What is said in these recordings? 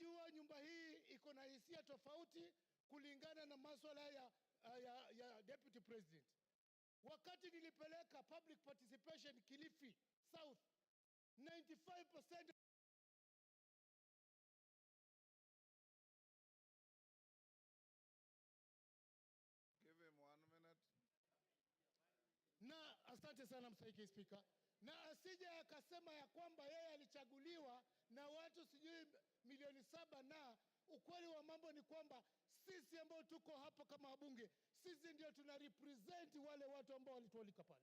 Najua nyumba hii iko na hisia tofauti kulingana na masuala ya deputy president. Wakati nilipeleka public participation Kilifi South, 95% na asante sana msaiki speaker. Na asije akasema ya kwamba yeye alichaguliwa na watu sijui milioni 7, na ukweli wa mambo ni kwamba sisi ambao tuko hapa kama wabunge, sisi ndio tuna represent wale watu ambao walitualika pale.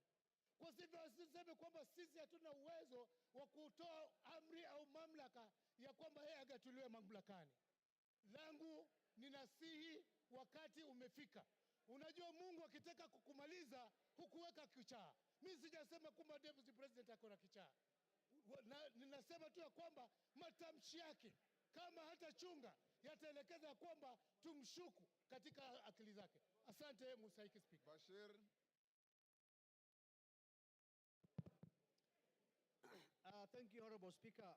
Kwa hivyo asiseme kwamba sisi hatuna uwezo wa kutoa amri au mamlaka ya kwamba yeye agatuliwe mamlakani. Langu ninasihi, wakati umefika. Unajua Mungu akitaka kukumaliza hukuweka kichaa. Mimi sijasema kwamba deputy president akona kichaa. Ninasema tu ya kwamba matamshi yake kama hata chunga yataelekeza kwamba tumshuku katika akili zake. Asante Musaiki speaker. Bashir. Thank you, Honorable Speaker.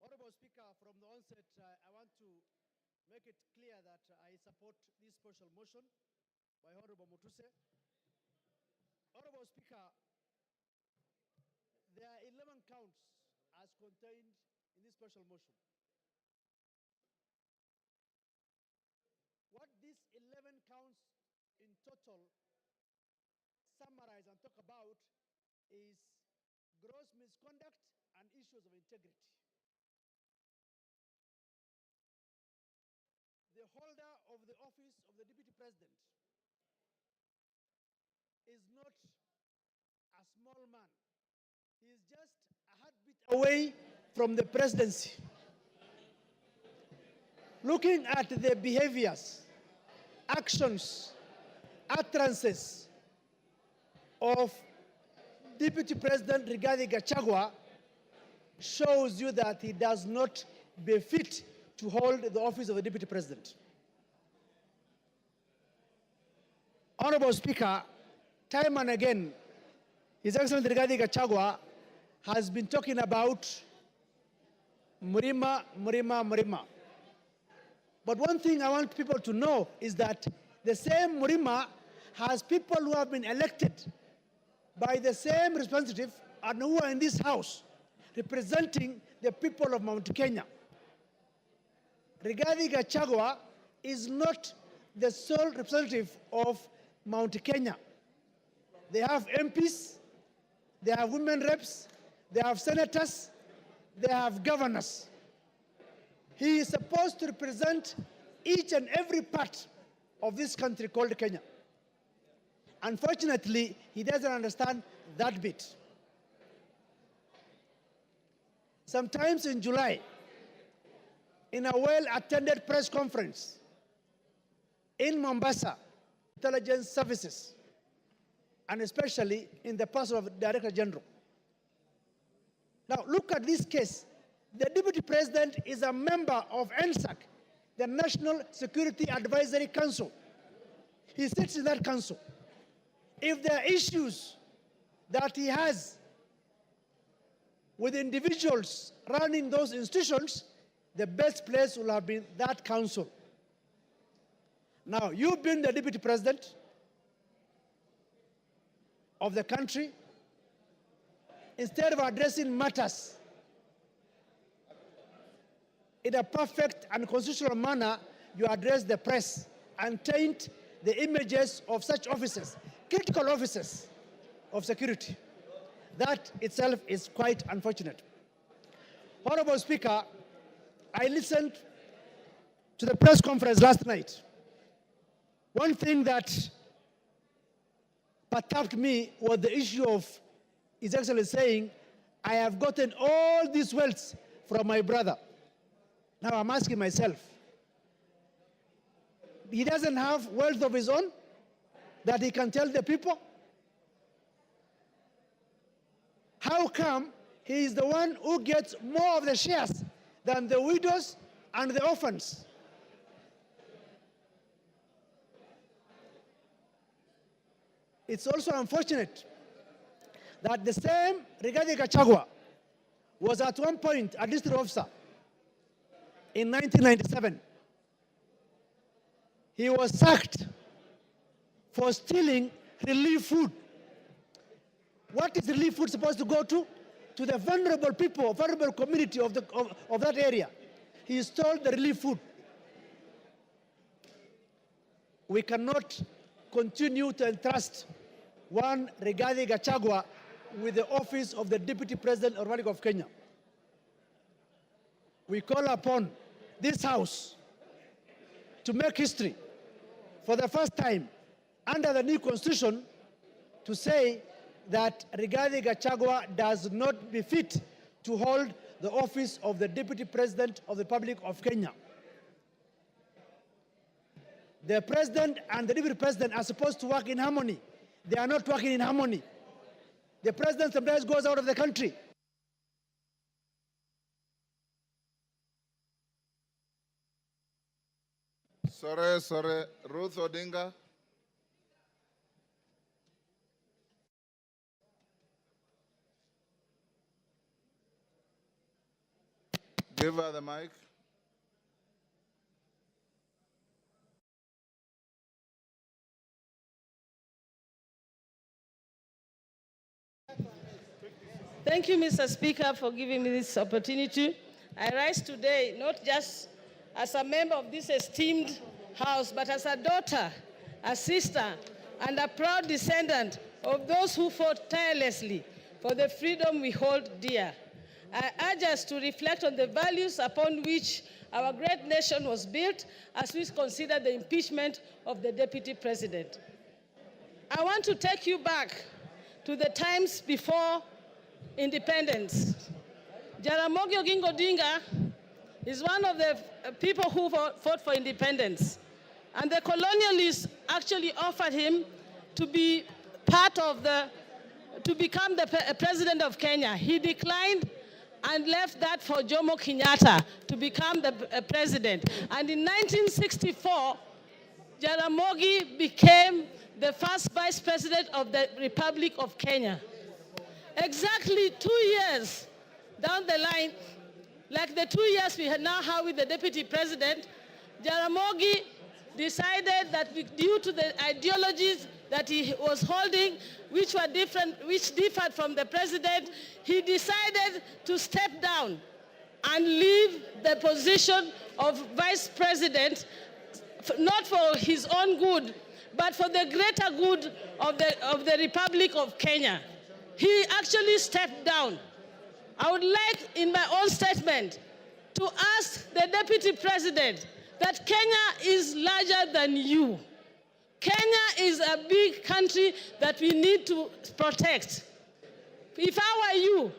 Honorable Speaker, from the onset, I want to make it clear that I support this special motion by Honorable Mutuse. Honorable Speaker, there are 11 counts as contained in this special motion. What these 11 counts in total summarize and talk about is gross misconduct and issues of integrity. The holder of the office of the Deputy President is not a small man. He is just a heartbeat away from the presidency. Looking at the behaviors, actions, utterances of Deputy President GACHAGUA shows you that he does not befit to hold the office of the Deputy President. Honorable Speaker, time and again, His Excellency GACHAGUA has been talking about Murima. But one thing I want people to know is that the same Murima has people who have been elected by the same representative and who are in this house representing the people of Mount Kenya. GACHAGUA is not the sole representative of Mount Kenya. They have MPs, they have women reps, they have senators, they have governors. He is supposed to represent each and every part of this country called Kenya. Unfortunately, he doesn't understand that bit. Sometimes in July, in a well-attended press conference in Mombasa, intelligence services, and especially in the person of Director General. Now, look at this case. The Deputy President is a member of NSAC, the National Security Advisory Council. He sits in that council. If there are issues that he has with individuals running those institutions, the best place will have been that council. Now, you've been the Deputy President of the country. Instead of addressing matters in a perfect and constitutional manner, you address the press and taint the images of such officers, critical officers of security. That itself is quite unfortunate. Honorable Speaker, I listened to the press conference last night. One thing that perturbed me was the issue of His Excellency saying, I have gotten all these wealth from my brother. Now I'm asking myself, he doesn't have wealth of his own that he can tell the people? How come he is the one who gets more of the shares than the widows and the orphans? It's also unfortunate that the same Rigathi Gachagua was at one point a district officer in 1997. He was sacked for stealing relief food. What is relief food supposed to go to? To the vulnerable people, vulnerable community of that area. He stole the relief food. We cannot continue to entrust one Rigathi Gachagua with the office of the Deputy President of the Republic of Kenya. We call upon this House to make history for the first time under the new Constitution to say that Rigathi Gachagua does not befit to hold the office of the Deputy President of the Republic of Kenya. The President and the Deputy President are supposed to work in harmony. They are not working in harmony. The President sometimes goes out of the country. Sorry. Ruth Odinga. Give her the mic. Thank you, Mr. Speaker, for giving me this opportunity. I rise today not just as a member of this esteemed House, but as a daughter, a sister, and a proud descendant of those who fought tirelessly for the freedom we hold dear. I urge us to reflect on the values upon which our great nation was built as we consider the impeachment of the Deputy President. I want to take you back to the times before independence. Jaramogi Oginga Odinga is one of the people who fought for independence. And the colonialists actually offered him to be to become the president of Kenya. He declined and left that for Jomo Kenyatta to become the president. And in 1964, Jaramogi became the first vice president of the Republic of Kenya. Exactly 2 years down the line, like the 2 years we now have with the deputy president, Jaramogi decided that due to the ideologies that he was holding, which differed from the president, he decided to step down and leave the position of vice president, not for his own good, but for the greater good of the Republic of Kenya. He actually stepped down. I would like, in my own statement, to ask the deputy president that Kenya is larger than you. Kenya is a big country that we need to protect. If I were you,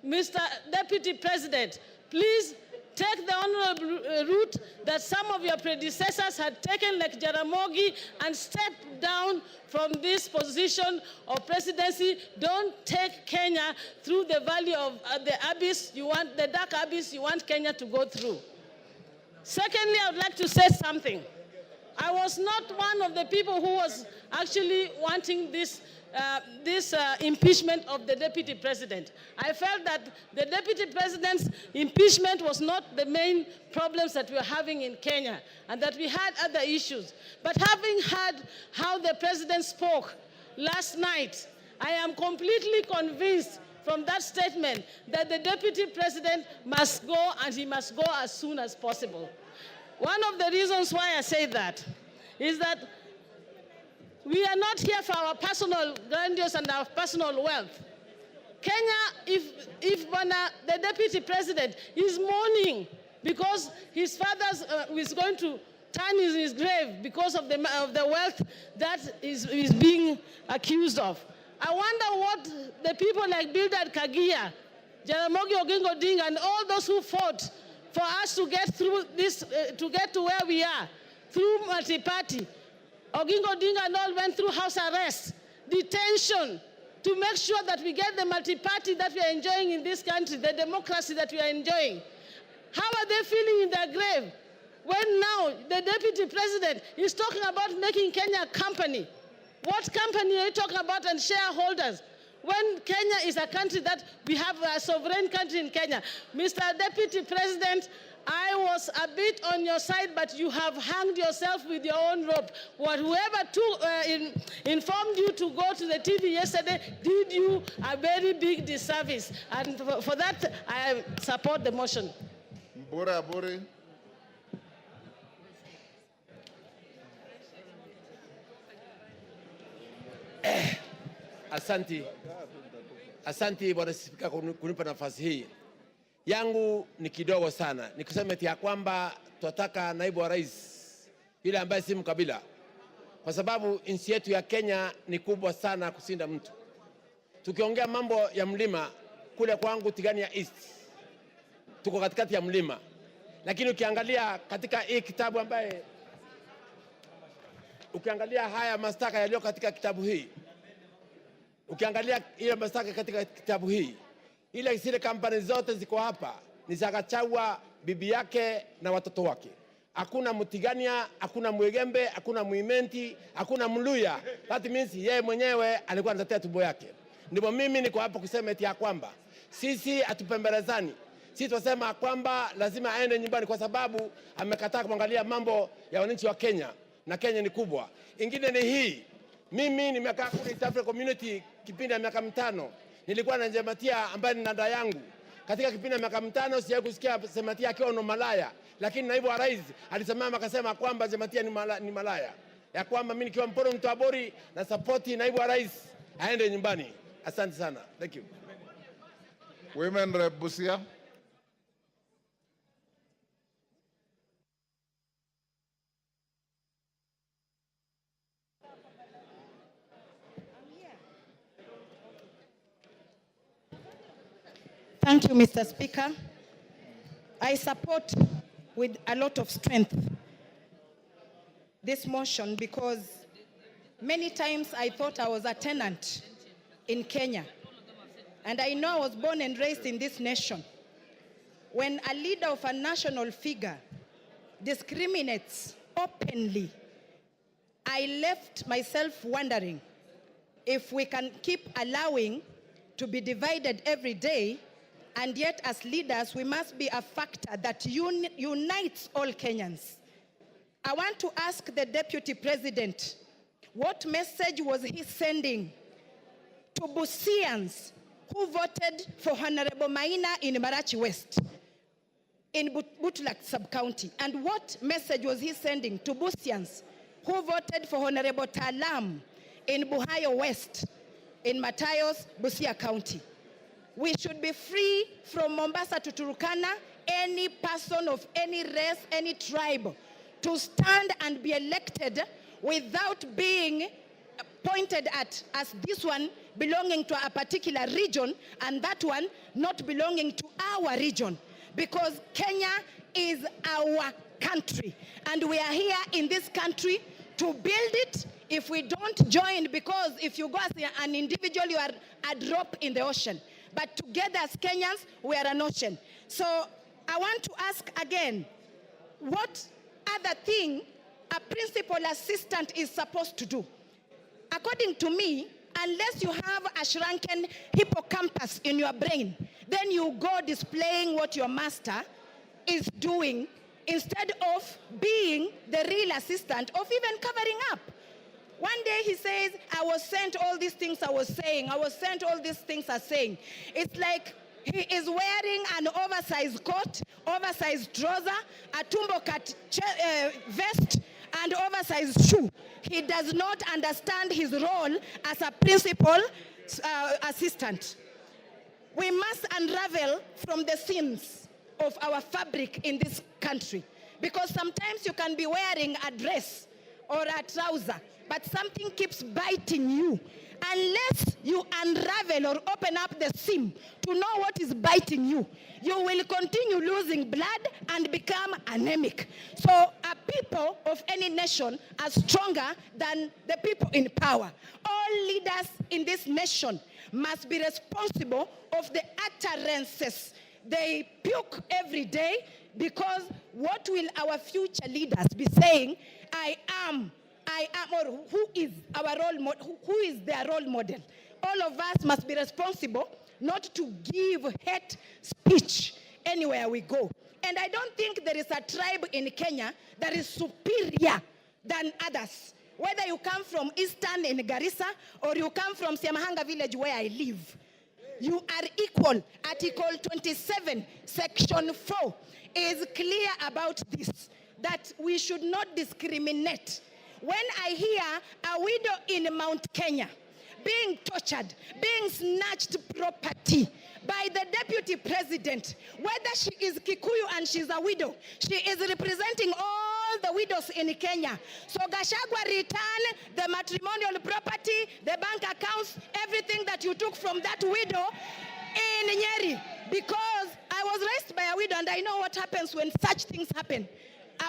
Mr. Deputy President, please take the honorable route that some of your predecessors had taken, like Jaramogi, and step down from this position of presidency. Don't take Kenya through the valley of the abyss the dark abyss you want Kenya to go through. Secondly, I would like to say something. I was not one of the people who was actually wanting this impeachment of the deputy president. I felt that the deputy president's impeachment was not the main problems that we were having in Kenya, and that we had other issues. But having heard how the president spoke last night, I am completely convinced from that statement that the deputy president must go, and he must go as soon as possible. One of the reasons why I say that is that we are not here for our personal grandiose and our personal wealth. Kenya, if the deputy president is mourning because his father is going to turn in his grave because of the wealth that is being accused of, I wonder what the people like Bildad Kagia, Jaramogi Oginga Odinga, and all those who fought for us to get through this, to get to where we are, through multi-party. Oginga Odinga and all went through house arrest, detention, to make sure that we get the multi-party that we are enjoying in this country, the democracy that we are enjoying. How are they feeling in their grave when now the deputy president is talking about making Kenya a company? What company are you talking about, and shareholders? When Kenya is a country that we have a sovereign country in Kenya. Mr. Deputy President, I was a bit on your side, but you have hanged yourself with your own rope. Whoever informed you to go to the TV yesterday did you a very big disservice. And for that, I support the motion. Mbura Aburi. Asanti Bwana Spika kunipa nafasi hii. Yangu ni kidogo sana. Nikusema eti ya kwamba tunataka naibu wa rais yule ambaye si mkabila. Kwa sababu nchi yetu ya Kenya ni kubwa sana kusinda mtu. Tukiongea mambo ya mlima kule kwangu Tigania East, tuko katikati ya mlima. Lakini ukiangalia katika hii kitabu ambaye ukiangalia haya mashtaka yaliyo katika kitabu hii, ukiangalia ile mashtaka katika kitabu hii, ile zile kampani zote ziko hapa ni za GACHAGUA, bibi yake na watoto wake. Hakuna Mutigania, hakuna Mwegembe, hakuna Muimenti, hakuna Mluya. That means yeye mwenyewe alikuwa anatetea tumbo yake. Ndipo mimi niko hapa kusema eti ya kwamba sisi hatupembelezani. Sisi tunasema kwamba lazima aende nyumbani kwa sababu amekataa kuangalia mambo ya wananchi wa Kenya, na Kenya ni kubwa. Ingine ni hii. Mimi nimekaa kule East Africa Community kipindi ya miaka 5. Nilikuwa na Jematia ambaye ni dada yangu. Katika kipindi ya miaka 5 sijawahi kusikia Jematia akiwa no malaya. Lakini naibu wa rais alisimama akasema kwamba Jematia ni malaya. Ya kwamba mimi nikiwa Mporo Mtwabori na support naibu wa rais aende nyumbani. Asante sana. Thank you. Women Rep Busia. Thank you, Mr. Speaker. I support with a lot of strength this motion because many times I thought I was a tenant in Kenya. And I know I was born and raised in this nation. When a leader of a national figure discriminates openly, I left myself wondering if we can keep allowing to be divided every day. And yet, as leaders, we must be a factor that unites all Kenyans. I want to ask the Deputy President, what message was he sending to Busians who voted for Honorable Maina in Marachi West, in Butlak Sub-County? And what message was he sending to Busians who voted for Honorable Talam in Buhayo West, in Matayos, Busia County? We should be free from Mombasa to Turkana, any person of any race, any tribe, to stand and be elected without being pointed at as this one belonging to a particular region and that one not belonging to our region. Because Kenya is our country and we are here in this country to build it. If we don't join, because if you go as an individual, you are a drop in the ocean. But together as Kenyans, we are an ocean. So I want to ask again, what other thing a principal assistant is supposed to do? According to me, unless you have a shrunken hippocampus in your brain, then you go displaying what your master is doing instead of being the real assistant of even covering up. One day he says, I was sent all these things I was saying. I was sent all these things I'm saying. It's like he is wearing an oversized coat, oversized trouser, a tumbo cut vest, and oversized shoe. He does not understand his role as a principal assistant. We must unravel from the seams of our fabric in this country. Because sometimes you can be wearing a dress or a trouser, but something keeps biting you. Unless you unravel or open up the seam to know what is biting you, you will continue losing blood and become anemic. So a people of any nation are stronger than the people in power. All leaders in this nation must be responsible of the utterances they puke every day, because what will our future leaders be saying? I am, or who is our role model? Who is their role model? All of us must be responsible not to give hate speech anywhere we go. And I don't think there is a tribe in Kenya that is superior than others. Whether you come from Eastern in Garissa or you come from Siamahanga village where I live, you are equal. Article 27, Section 4 is clear about this, that we should not discriminate. When I hear a widow in Mount Kenya being tortured, being snatched property by the deputy president, whether she is Kikuyu and she's a widow, she is representing all the widows in Kenya. So GACHAGUA return the matrimonial property, the bank accounts, everything that you took from that widow in Nyeri. Because I was raised by a widow and I know what happens when such things happen.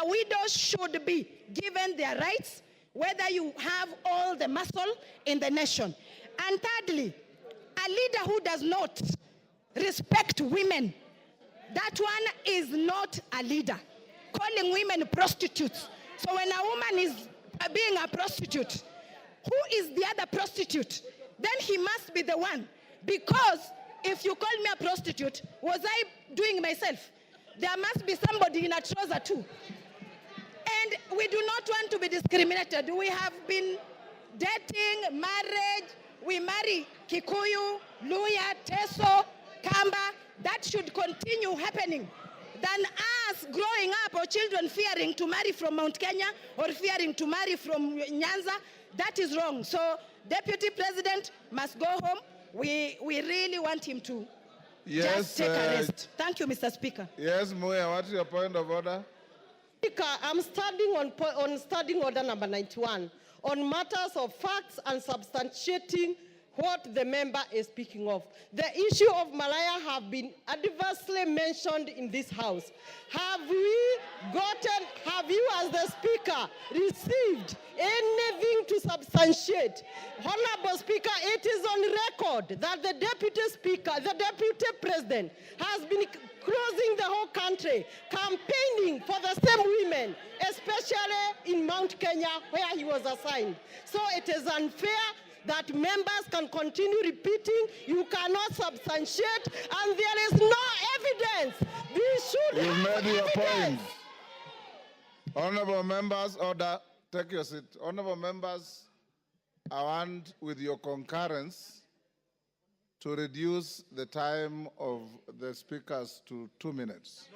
A widow should be given their rights, whether you have all the muscle in the nation. And thirdly, a leader who does not respect women, that one is not a leader. Calling women prostitutes. So when a woman is being a prostitute, who is the other prostitute? Then he must be the one. Because if you call me a prostitute, was I doing myself? There must be somebody in a trouser too. And we do not want to be discriminated. We have been dating, marriage. We marry Kikuyu, Luya, Teso, Kamba. That should continue happening than us growing up or children fearing to marry from Mount Kenya or fearing to marry from Nyanza. That is wrong. So Deputy President must go home. We really want him to just take a rest. Thank you, Mr. Speaker. Yes, Muya, what's your point of order? Speaker, I'm standing on standing order number 91 on matters of facts and substantiating what the member is speaking of. The issue of Malaya have been adversely mentioned in this House. Have you as the Speaker received anything to substantiate? Honorable Speaker, it is on record that the Deputy Speaker, the Deputy President has been closing the whole country, campaigning for the same women, especially in Mount Kenya where he was assigned. So it is unfair that members can continue repeating, you cannot substantiate, and there is no evidence. We should You've have made your evidence. point. Honorable members, order. Take your seat. Honorable members, I want, with your concurrence, to reduce the time of the speakers to 2 minutes.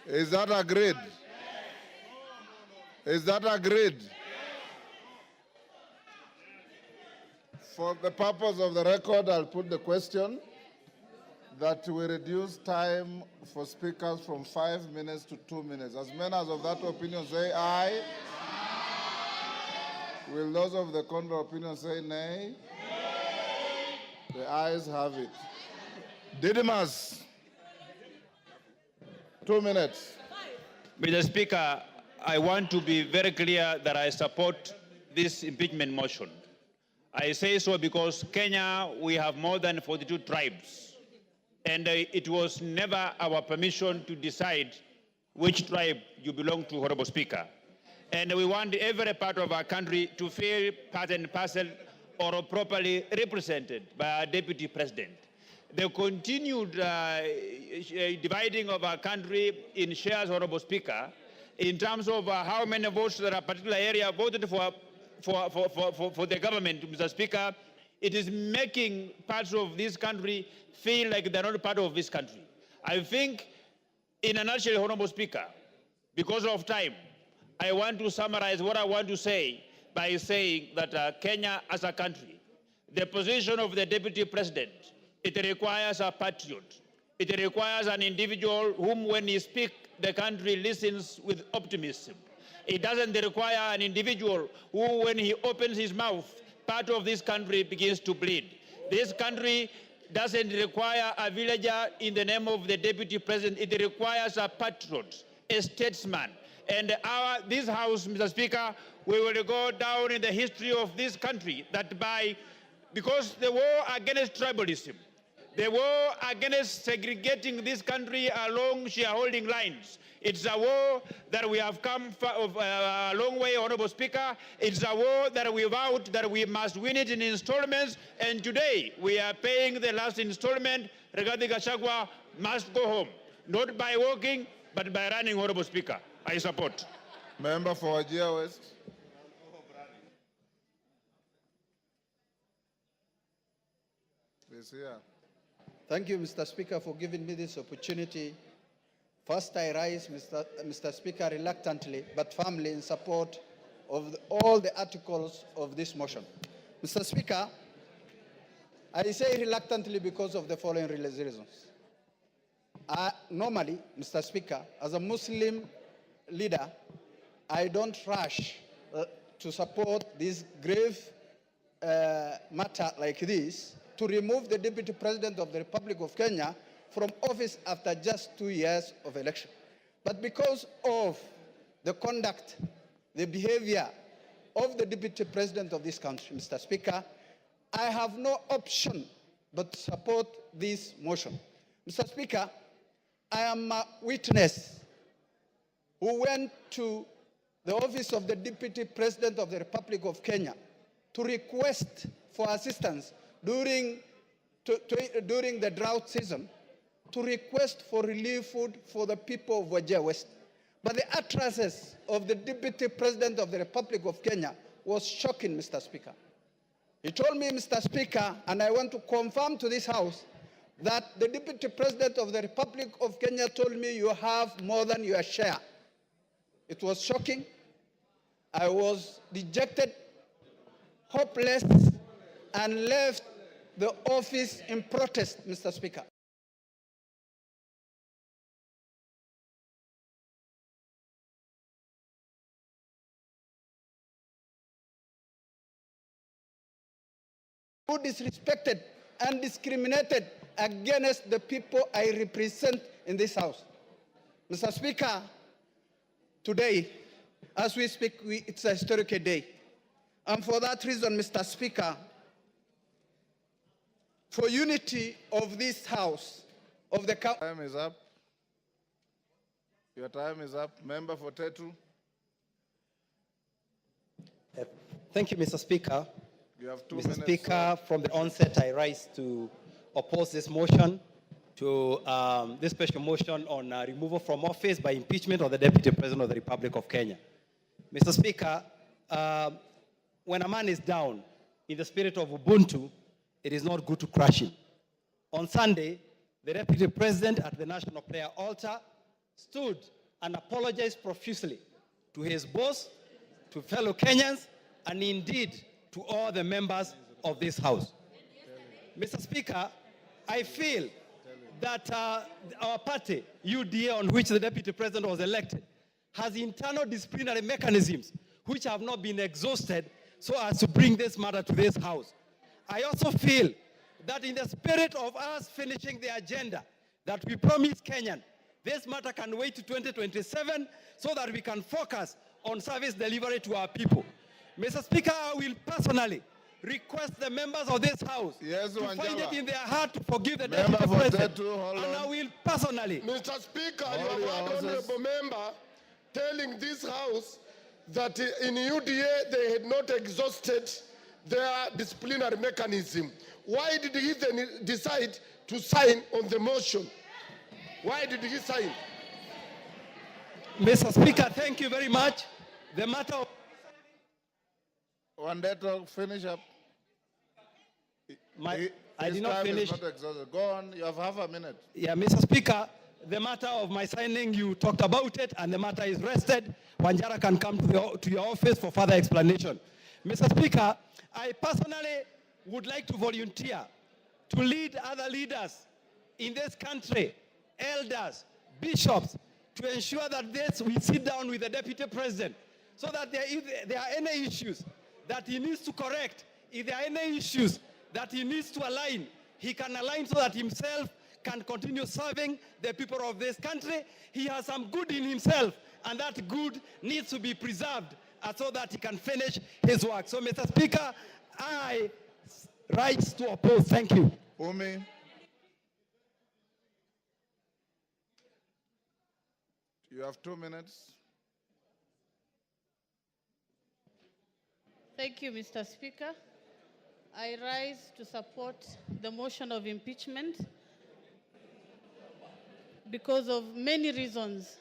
Is that agreed? Is that agreed? For the purpose of the record, I'll put the question that we reduce time for speakers from 5 minutes to 2 minutes. As many as of that opinion say aye. Will those of the contrary opinion say nay? The ayes have it. Didymus, 2 minutes. Mr. Speaker, I want to be very clear that I support this impeachment motion. I say so because Kenya, we have more than 42 tribes. And it was never our permission to decide which tribe you belong to, Honorable Speaker. And we want every part of our country to feel part and parcel or properly represented by our Deputy President. The continued dividing of our country in shares, Honorable Speaker, in terms of how many votes that a particular area voted for the government, Mr. Speaker, it is making parts of this country feel like they're not part of this country. I think, in a nutshell, Honorable Speaker, because of time, I want to summarize what I want to say by saying that Kenya as a country, the position of the Deputy President, it requires a patriot. It requires an individual whom, when he speaks, the country listens with optimism. It doesn't require an individual who, when he opens his mouth, part of this country begins to bleed. This country doesn't require a villager in the name of the Deputy President. It requires a patriot, a statesman. And this House, Mr. Speaker, we will go down in the history of this country because the war against tribalism, the war against segregating this country along shareholding lines, it's a war that we have come a long way, Honorable Speaker. It's a war that we vowed that we must win it in installments, and today we are paying the last installment. Regarding GACHAGUA must go home. not by walking, but by running, Honorable Speaker. I support. Member for Wajir West. Please here. Thank you, Mr. Speaker, for giving me this opportunity. First, I rise, Mr. Speaker, reluctantly but firmly in support of all the articles of this motion. Mr. Speaker, I say reluctantly because of the following reasons. Normally, Mr. Speaker, as a Muslim leader, I don't rush to support this grave matter like this, to remove the Deputy President of the Republic of Kenya from office after just 2 years of election. But because of the conduct, the behavior of the Deputy President of this country, Mr. Speaker, I have no option but to support this motion. Mr. Speaker, I am a witness who went to the office of the Deputy President of the Republic of Kenya to request for assistance during the drought season, to request for relief food for the people of Wajir West. But the utterances of the Deputy President of the Republic of Kenya was shocking, Mr. Speaker. He told me, Mr. Speaker, and I want to confirm to this House, that the Deputy President of the Republic of Kenya told me you have more than your share. It was shocking. I was dejected, hopeless, and left the office in protest, Mr. Speaker. Who disrespected and discriminated against the people I represent in this House. Mr. Speaker, today, as we speak, it's a historical day. And for that reason, Mr. Speaker, for unity of this House, of the country. Time is up. Your time is up. Member for Tetu. Thank you, Mr. Speaker. You have 2 Mr. minutes. Speaker, from the onset, I rise to oppose this motion, this special motion on removal from office by impeachment of the Deputy President of the Republic of Kenya. Mr. Speaker, when a man is down in the spirit of Ubuntu, it is not good to crush him. On Sunday, the Deputy President at the National Prayer Altar stood and apologized profusely to his boss, to fellow Kenyans, and indeed to all the members of this House. Mr. Speaker, I feel that our party, UDA, on which the Deputy President was elected, has internal disciplinary mechanisms which have not been exhausted so as to bring this matter to this House. I also feel that in the spirit of us finishing the agenda that we promised Kenyan, this matter can wait to 2027 so that we can focus on service delivery to our people. Mr. Speaker, I will personally request the members of this House to find it in their heart to forgive the Deputy President. And I will personally. Mr. Speaker, you have had honorable member telling this House that in UDA they had not exhausted their disciplinary mechanism. Why did he then decide to sign on the motion? Why did he sign? Mr. Speaker, thank you very much. The matter of... One day to finish up. I did not finish. Is not exhausted. Go on, you have half a minute. Yeah, Mr. Speaker, the matter of my signing, you talked about it, and the matter is rested. Wanjara can come to your office for further explanation. Mr. Speaker, I personally would like to volunteer to lead other leaders in this country, elders, bishops, to ensure that we sit down with the Deputy President so that if there are any issues that he needs to correct, if there are any issues that he needs to align, he can align so that himself can continue serving the people of this country. He has some good in himself, and that good needs to be preserved so that he can finish his work. So, Mr. Speaker, I rise to oppose. Thank you. Umi. You have 2 minutes. Thank you, Mr. Speaker. I rise to support the motion of impeachment because of many reasons.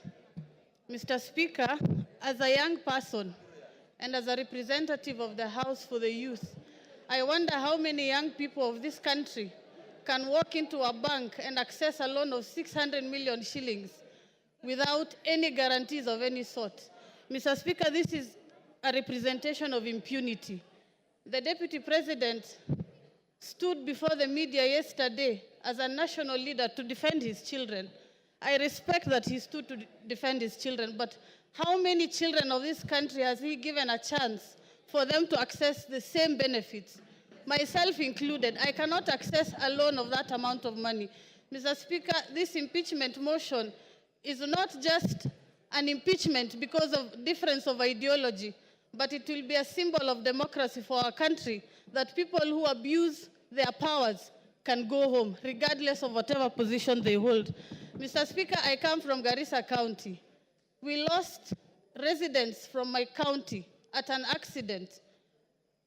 Mr. Speaker, as a young person and as a representative of the House for the Youth, I wonder how many young people of this country can walk into a bank and access a loan of 600 million shillings without any guarantees of any sort. Mr. Speaker, this is a representation of impunity. The Deputy President stood before the media yesterday as a national leader to defend his children. I respect that he stood to defend his children, but how many children of this country has he given a chance for them to access the same benefits? Myself included, I cannot access a loan of that amount of money. Mr. Speaker, this impeachment motion is not just an impeachment because of difference of ideology, but it will be a symbol of democracy for our country, that people who abuse their powers can go home, regardless of whatever position they hold. Mr. Speaker, I come from Garissa County. We lost residents from my county at an accident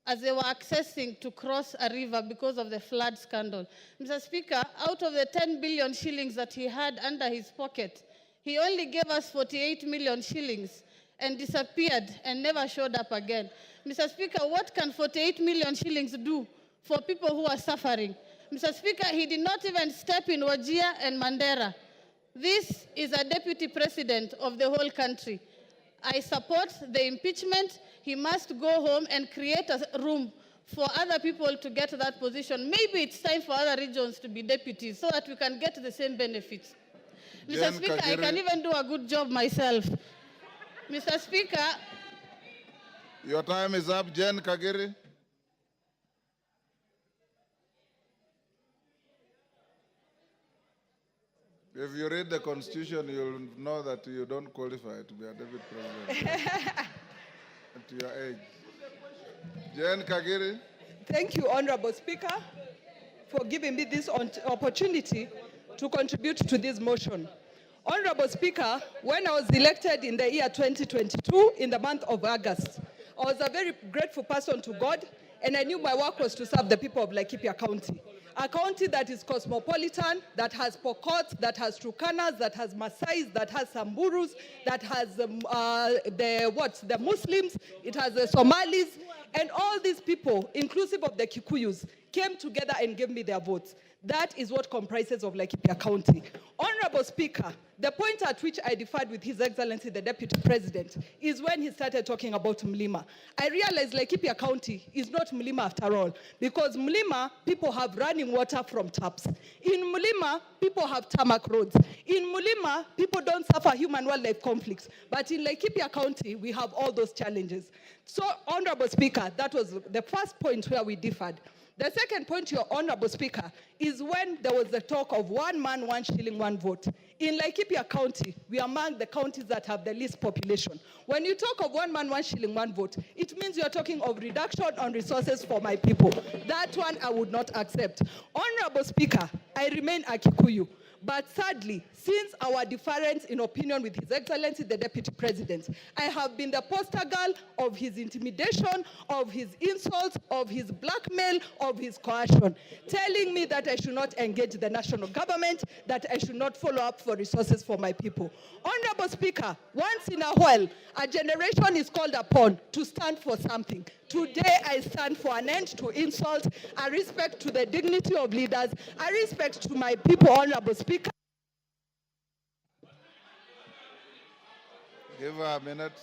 as they were accessing to cross a river because of the flood scandal. Mr. Speaker, out of the 10 billion shillings that he had under his pocket, he only gave us 48 million shillings and disappeared and never showed up again. Mr. Speaker, what can 48 million shillings do for people who are suffering? Mr. Speaker, he did not even step in Wajir and Mandera. This is a deputy president of the whole country. I support the impeachment. He must go home and create a room for other people to get that position. Maybe it's time for other regions to be deputies so that we can get the same benefits. Mr. Speaker, I can even do a good job myself. Mr. Speaker. Your time is up, Jen Kagiri. If you read the Constitution, you'll know that you don't qualify to be a deputy president at your age. Jen Kagiri. Thank you, Honorable Speaker, for giving me this opportunity to contribute to this motion. Honorable Speaker, when I was elected in the year 2022, in the month of August, I was a very grateful person to God, and I knew my work was to serve the people of Laikipia County. A county that is cosmopolitan, that has Pokots, that has Turkanas, that has Maasais, that has Samburus, that has the Muslims, it has the Somalis, and all these people, inclusive of the Kikuyus, came together and gave me their votes. That is what comprises of Laikipia County. Honorable Speaker, the point at which I differed with His Excellency the Deputy President is when he started talking about Mlima. I realized Laikipia County is not Mlima after all, because Mlima, people have running water from taps. In Mlima, people have tarmac roads. In Mlima, people don't suffer human-wildlife conflicts. But in Laikipia County, we have all those challenges. So, Honorable Speaker, that was the first point where we differed. The second point, Your Honorable Speaker, is when there was the talk of 1 man, 1 shilling, 1 vote. In Laikipia County, we are among the counties that have the least population. When you talk of 1 man, 1 shilling, 1 vote, it means you're talking of reduction on resources for my people. That one I would not accept. Honorable Speaker, I remain a Kikuyu. But sadly, since our difference in opinion with His Excellency the Deputy President, I have been the poster girl of his intimidation, of his insults, of his blackmail, of his coercion, telling me that I should not engage the national government, that I should not follow up for resources for my people. Honorable Speaker, once in a while, a generation is called upon to stand for something. Today, I stand for an end to insult, a respect to the dignity of leaders, a respect to my people, Honorable Speaker. Give her a minute.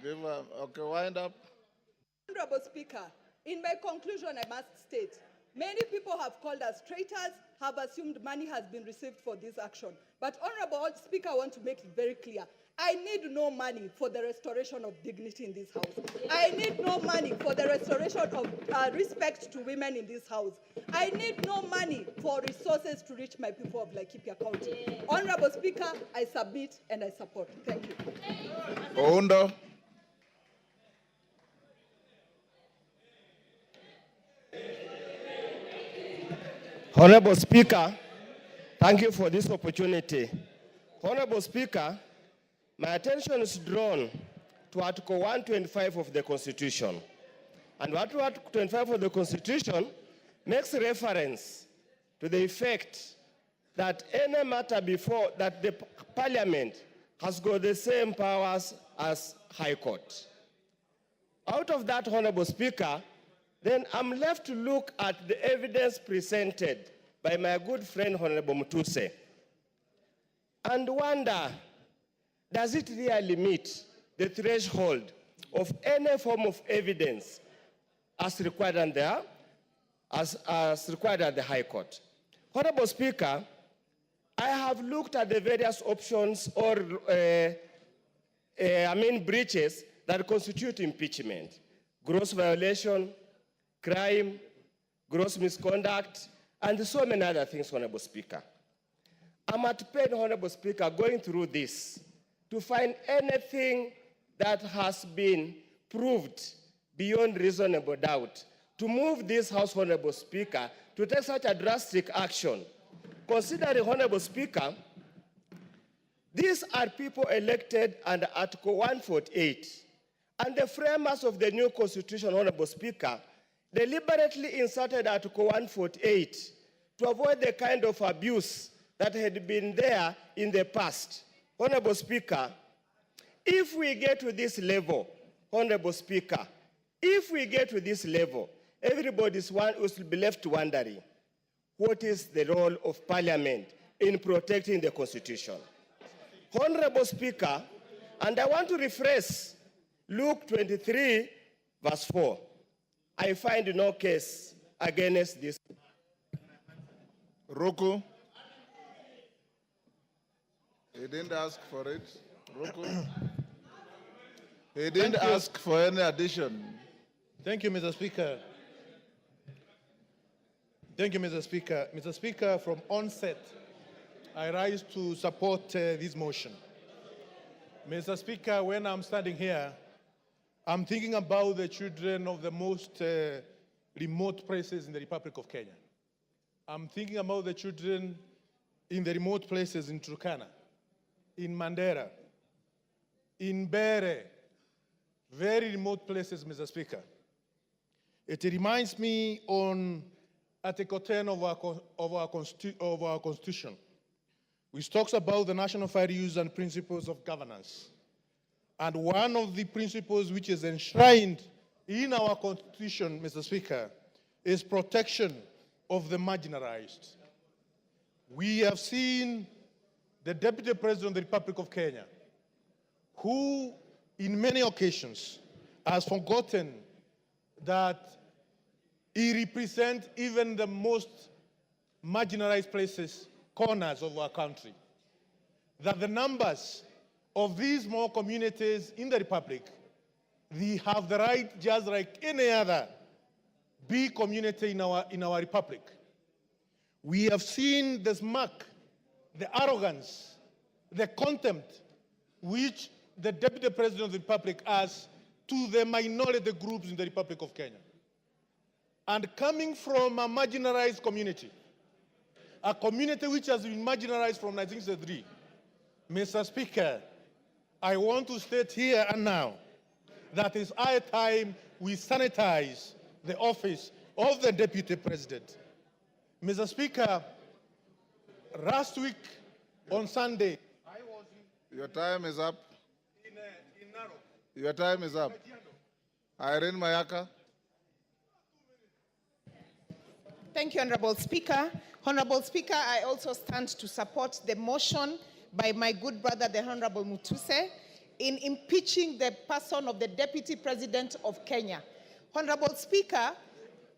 Okay, wind up. Honorable Speaker, in my conclusion, I must state, many people have called us traitors, have assumed money has been received for this action. But Honorable Speaker, I want to make it very clear. I need no money for the restoration of dignity in this house. I need no money for the restoration of respect to women in this house. I need no money for resources to reach my people of Laikipia County. Honorable Speaker, I submit and I support. Thank you. Oundo. Honorable Speaker, thank you for this opportunity. Honorable Speaker, my attention is drawn to Article 125 of the Constitution. And Article 125 of the Constitution makes reference to the effect that any matter before that the Parliament has got the same powers as High Court. Out of that, Honorable Speaker, then I'm left to look at the evidence presented by my good friend Honorable Mutuse and wonder, does it really meet the threshold of any form of evidence as required at the High Court? Honorable Speaker, I have looked at the various options or breaches that constitute impeachment: gross violation, crime, gross misconduct, and so many other things, Honorable Speaker. I'm at pain, Honorable Speaker, going through this to find anything that has been proved beyond reasonable doubt to move this House, Honorable Speaker, to take such a drastic action. Considering, Honorable Speaker, these are people elected under Article 148, and the framers of the new Constitution, Honorable Speaker, deliberately inserted Article 148 to avoid the kind of abuse that had been there in the past. Honorable Speaker, if we get to this level, Honorable Speaker, if we get to this level, everybody will be left wondering, what is the role of Parliament in protecting the Constitution? Honorable Speaker, and I want to rephrase Luke 23, verse 4. I find no case against this. Roku. He didn't ask for it. Roku. He didn't ask for any addition. Thank you, Mr. Speaker. Thank you, Mr. Speaker. Mr. Speaker, from onset, I rise to support this motion. Mr. Speaker, when I'm standing here, I'm thinking about the children of the most remote places in the Republic of Kenya. I'm thinking about the children in the remote places in Turkana, in Mandera, in Bere, very remote places, Mr. Speaker. It reminds me on Article 10 of our Constitution, which talks about the national values and principles of governance. And one of the principles which is enshrined in our Constitution, Mr. Speaker, is protection of the marginalized. We have seen the Deputy President of the Republic of Kenya, who in many occasions has forgotten that he represents even the most marginalized places, corners of our country. That the numbers of these small communities in the Republic, they have the right, just like any other big community in our Republic. We have seen the smirk, the arrogance, the contempt which the Deputy President of the Republic has to the minority groups in the Republic of Kenya. And coming from a marginalized community, a community which has been marginalized from 1963, Mr. Speaker, I want to state here and now that it's high time we sanitize the office of the Deputy President. Mr. Speaker, last week on Sunday, I was in... Your time is up. In Narok. Your time is up. Irene Mayaka. Thank you, Honorable Speaker. Honorable Speaker, I also stand to support the motion by my good brother, the Honorable Mutuse, in impeaching the person of the Deputy President of Kenya. Honorable Speaker,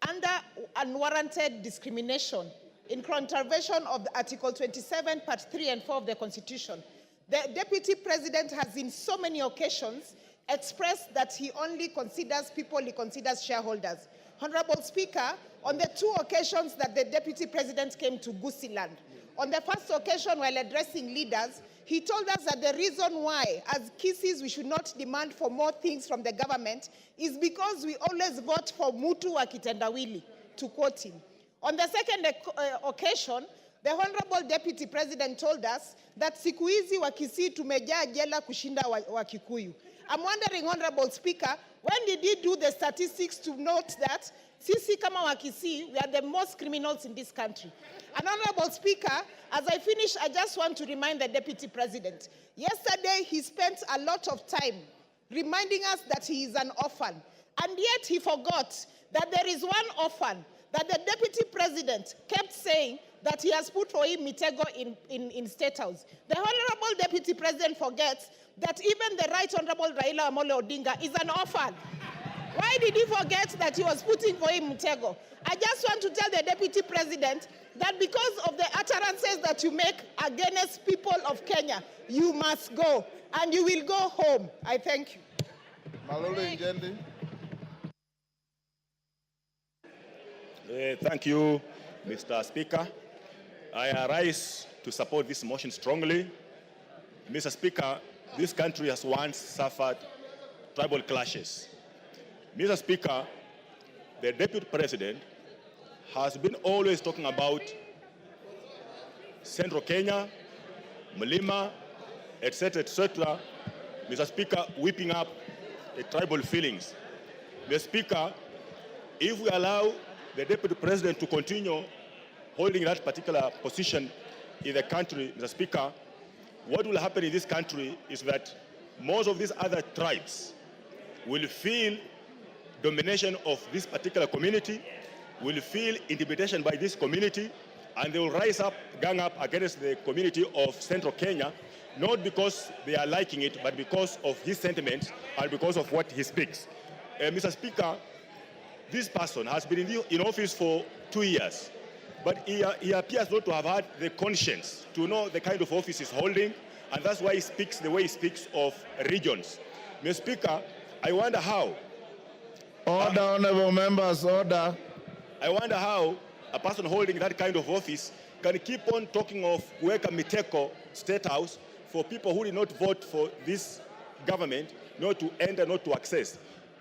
under unwarranted discrimination, in contravention of Article 27, Part 3 and 4 of the Constitution, the Deputy President has in so many occasions expressed that he only considers people he considers shareholders. Honorable Speaker, on the 2 occasions that the Deputy President came to Gusiland, on the first occasion while addressing leaders, he told us that the reason why, as Kisses, we should not demand for more things from the government is because we always vote for Mutu wa kitendawili, to quote him. On the second occasion, the Honorable Deputy President told us that siku hizi wa Kisii tumejaa jela kushinda wa Kikuyu. I'm wondering, Honorable Speaker, when did he do the statistics to note that sisi kama wa Kisii, we are the most criminals in this country? And Honorable Speaker, as I finish, I just want to remind the Deputy President. Yesterday, he spent a lot of time reminding us that he is an orphan. And yet he forgot that there is one orphan that the Deputy President kept saying that he has put for him Mitego in State House. The Honorable Deputy President forgets that even the Right Honorable Raila Amolo Odinga is an orphan. Why did he forget that he was putting for him Mitego? I just want to tell the Deputy President that because of the utterances that you make against people of Kenya, you must go, and you will go home. I thank you. Malulu Njendi. Thank you, Mr. Speaker. I arise to support this motion strongly. Mr. Speaker, this country has once suffered tribal clashes. Mr. Speaker, the Deputy President has been always talking about Central Kenya, Mlima, etc., etc. Mr. Speaker, whipping up the tribal feelings. Mr. Speaker, if we allow the Deputy President to continue holding that particular position in the country, Mr. Speaker, what will happen in this country is that most of these other tribes will feel domination of this particular community, will feel intimidation by this community, and they will rise up, gang up against the community of Central Kenya, not because they are liking it, but because of his sentiments and because of what he speaks. Mr. Speaker, this person has been in office for 2 years, but he appears not to have had the conscience to know the kind of office he's holding, and that's why he speaks the way he speaks of regions. Mr. Speaker, I wonder how. Order, honorable members, order. I wonder how a person holding that kind of office can keep on talking of Kuweka Miteko State House for people who did not vote for this government, not to enter, not to access.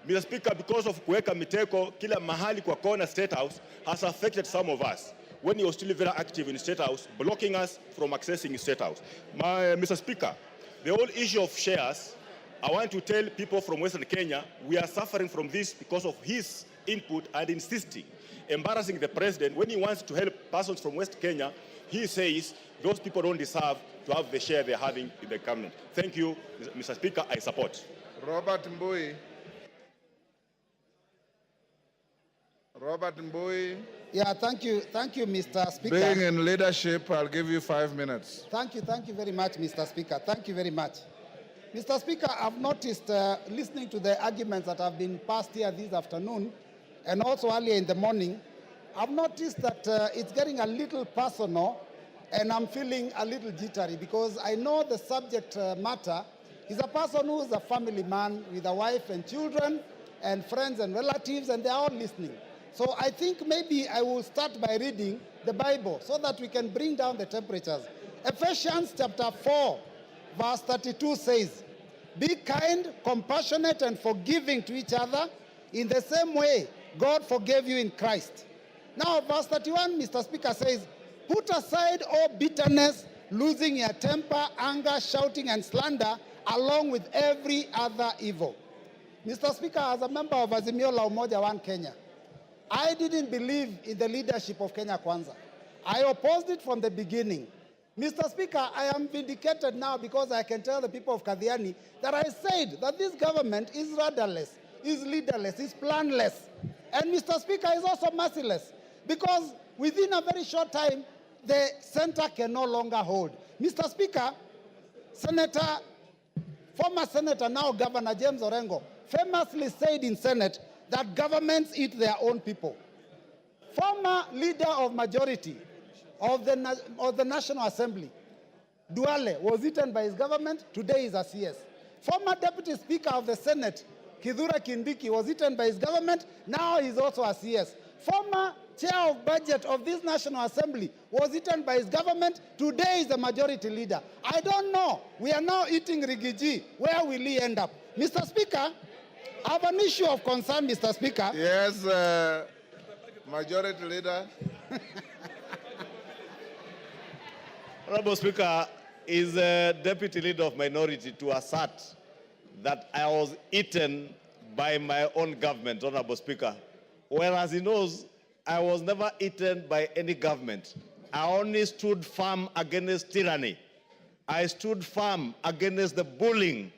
Mr. Speaker, because of Kuweka Miteko, kila mahali kwa kona State House has affected some of us when he was still very active in State House, blocking us from accessing State House. Mr. Speaker, the whole issue of shares, I want to tell people from Western Kenya, we are suffering from this because of his input and insisting, embarrassing the president. When he wants to help persons from West Kenya, he says those people don't deserve to have the share they're having in the government. Thank you, Mr. Speaker, I support. Robert Mbui. Robert Mbui. Yeah, thank you, Mr. Speaker. Being in leadership, I'll give you 5 minutes. Thank you very much, Mr. Speaker. Thank you very much. Mr. Speaker, I've noticed, listening to the arguments that have been passed here this afternoon, and also earlier in the morning, I've noticed that it's getting a little personal, and I'm feeling a little jittery, because I know the subject matter is a person who is a family man with a wife and children, and friends and relatives, and they're all listening. So I think maybe I will start by reading the Bible so that we can bring down the temperatures. Ephesians chapter 4, verse 32 says, "Be kind, compassionate, and forgiving to each other in the same way God forgave you in Christ." Now, verse 31, Mr. Speaker, says, "Put aside all bitterness, losing your temper, anger, shouting, and slander, along with every other evil." Mr. Speaker, as a member of Azimio la Umoja One Kenya, I didn't believe in the leadership of Kenya Kwanza. I opposed it from the beginning. Mr. Speaker, I am vindicated now because I can tell the people of Kathiani that I said that this government is rudderless, is leaderless, is planless. And Mr. Speaker, is also merciless, because within a very short time, the center can no longer hold. Mr. Speaker, former Senator, now Governor James Orengo, famously said in Senate that governments eat their own people. Former leader of majority of the National Assembly, Duale, was eaten by his government. Today is a CS. Former Deputy Speaker of the Senate, Kithure Kindiki, was eaten by his government. Now he's also a CS. Former Chair of Budget of this National Assembly was eaten by his government. Today is the majority leader. I don't know. We are now eating Rigiji. Where will he end up? Mr. Speaker, I have an issue of concern, Mr. Speaker. Yes, Majority Leader. Honorable Speaker, is the Deputy Leader of Minority to assert that I was eaten by my own government, Honorable Speaker, whereas he knows I was never eaten by any government. I only stood firm against tyranny. I stood firm against the bullying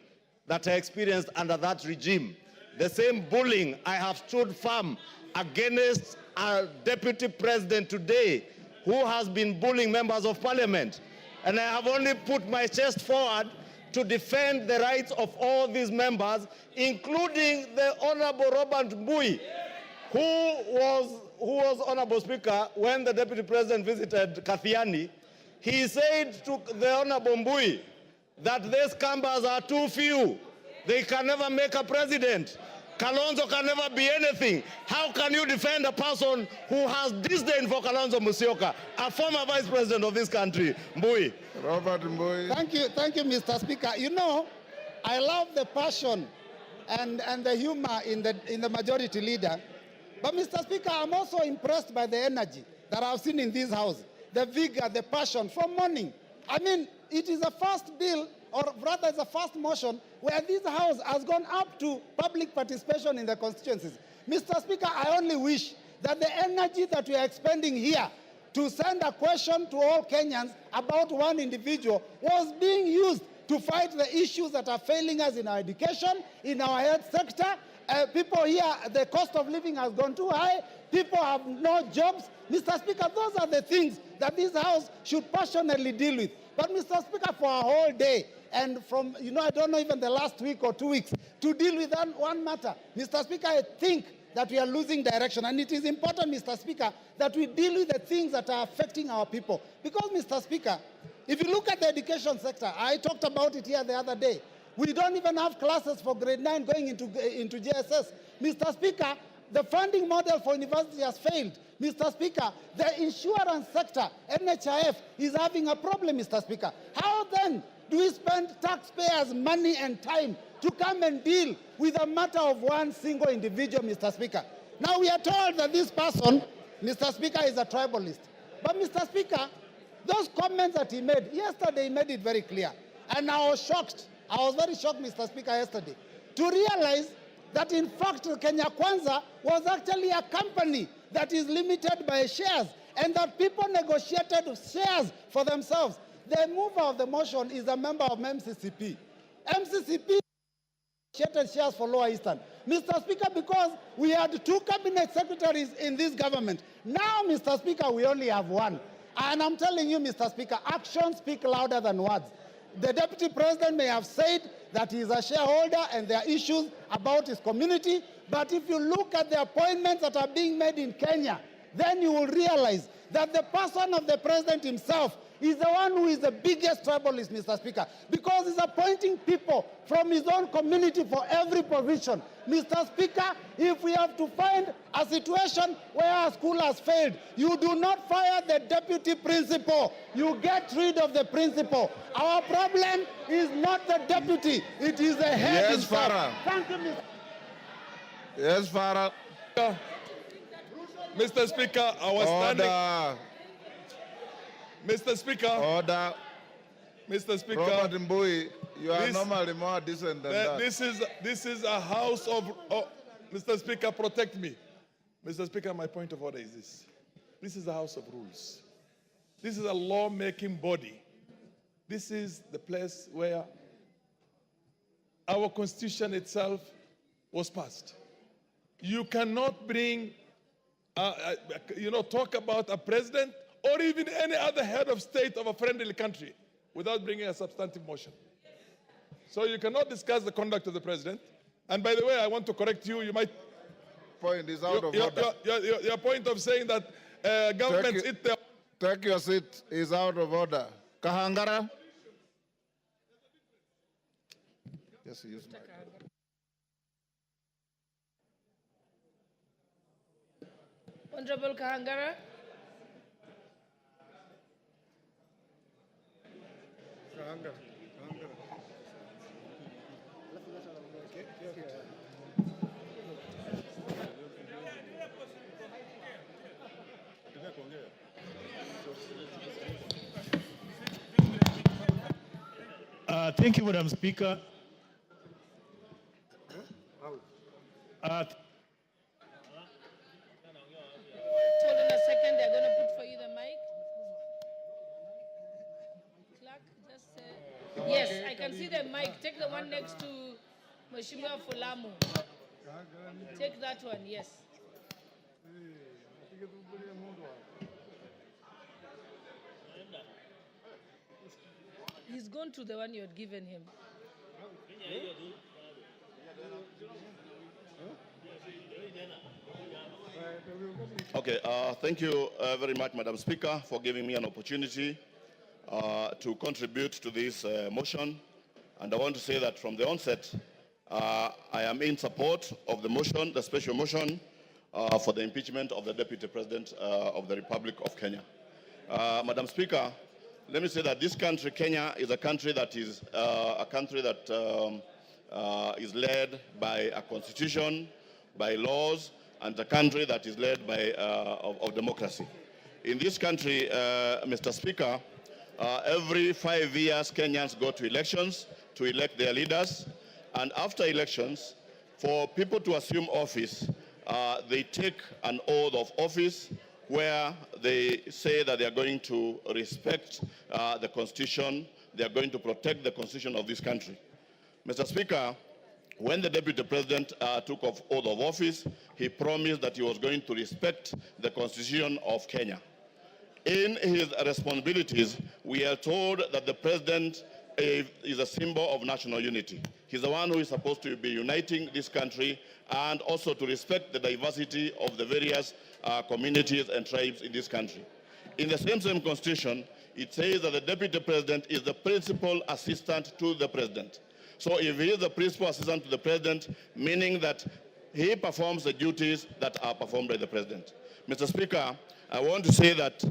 that I experienced under that regime. The same bullying I have stood firm against a deputy president today who has been bullying members of parliament. And I have only put my chest forward to defend the rights of all these members, including the Honorable Robert Mbui, who was Honorable Speaker when the Deputy President visited Kathiani. He said to the Honorable Mbui that these Kambas are too few. They can never make a president. Kalonzo can never be anything. How can you defend a person who has disdain for Kalonzo Musyoka, a former vice president of this country? Mbui. Robert Mbui. Thank you, Mr. Speaker. You know, I love the passion and the humor in the majority leader. But Mr. Speaker, I'm also impressed by the energy that I've seen in this house, the vigor, the passion from morning. I mean, it is the first bill, or rather it's the first motion where this house has gone up to public participation in the constituencies. Mr. Speaker, I only wish that the energy that we are expending here to send a question to all Kenyans about one individual was being used to fight the issues that are failing us in our education, in our health sector. People here, the cost of living has gone too high. People have no jobs. Mr. Speaker, those are the things that this House should passionately deal with. But Mr. Speaker, for a whole day, and from, I don't know, even the last week or 2 weeks, to deal with one matter, Mr. Speaker, I think that we are losing direction. And it is important, Mr. Speaker, that we deal with the things that are affecting our people. Because, Mr. Speaker, if you look at the education sector, I talked about it here the other day. We don't even have classes for grade 9 going into JSS. Mr. Speaker, the funding model for university has failed. Mr. Speaker, the insurance sector, NHIF, is having a problem, Mr. Speaker. How then do we spend taxpayers' money and time to come and deal with a matter of one single individual, Mr. Speaker? Now we are told that this person, Mr. Speaker, is a tribalist. But Mr. Speaker, those comments that he made, yesterday he made it very clear. And I was shocked. I was very shocked, Mr. Speaker, yesterday, to realize that in fact Kenya Kwanza was actually a company that is limited by shares and that people negotiated shares for themselves. The mover of the motion is a member of MCCP. MCCP negotiated shares for Lower Eastern. Mr. Speaker, because we had 2 cabinet secretaries in this government. Now, Mr. Speaker, we only have 1. And I'm telling you, Mr. Speaker, actions speak louder than words. The Deputy President may have said that he is a shareholder and there are issues about his community, but if you look at the appointments that are being made in Kenya, then you will realize that the person of the President himself is the one who is the biggest tribalist, Mr. Speaker, because he's appointing people from his own community for every position. Mr. Speaker, if we have to find a situation where a school has failed, you do not fire the deputy principal. You get rid of the principal. Our problem is not the deputy. It is the head. Yes, Farah. Thank you, Mr. Yes, Farah. Mr. Speaker, I was standing. Mr. Speaker. Order. Mr. Speaker. Robert Mbui, you are normally more decent than that. This is a house of... Mr. Speaker, protect me. Mr. Speaker, my point of order is this. This is a house of rules. This is a law-making body. This is the place where our constitution itself was passed. You cannot bring, talk about a president or even any other head of state of a friendly country without bringing a substantive motion. So you cannot discuss the conduct of the president. And by the way, I want to correct you. You might... Point is out of order. Your point of saying that governments eat their... Take your seat is out of order. Kahangara? Yes, use my... Honorable Kahangara. Thank you, Madam Speaker. Hold on a second, they're going to put for you the mic. Yes, I can see the mic. Take the one next to Mheshimiwa Fulamu. Take that one, yes. He's gone to the one you had given him. Okay, thank you very much, Madam Speaker, for giving me an opportunity to contribute to this motion. And I want to say that from the onset, I am in support of the motion, the special motion for the impeachment of the Deputy President of the Republic of Kenya. Madam Speaker, let me say that this country, Kenya, is a country that is is led by a constitution, by laws, and a country that is led by of democracy. In this country, Mr. Speaker, every 5 years, Kenyans go to elections to elect their leaders, and after elections, for people to assume office, they take an oath of office where they say that they are going to respect the Constitution, they are going to protect the Constitution of this country. Mr. Speaker, when the Deputy President took oath of office, he promised that he was going to respect the Constitution of Kenya. In his responsibilities, we are told that the President is a symbol of national unity. He's the one who is supposed to be uniting this country and also to respect the diversity of the various communities and tribes in this country. In the same Constitution, it says that the Deputy President is the principal assistant to the President. So if he is the principal assistant to the President, meaning that he performs the duties that are performed by the President. Mr. Speaker, I want to say that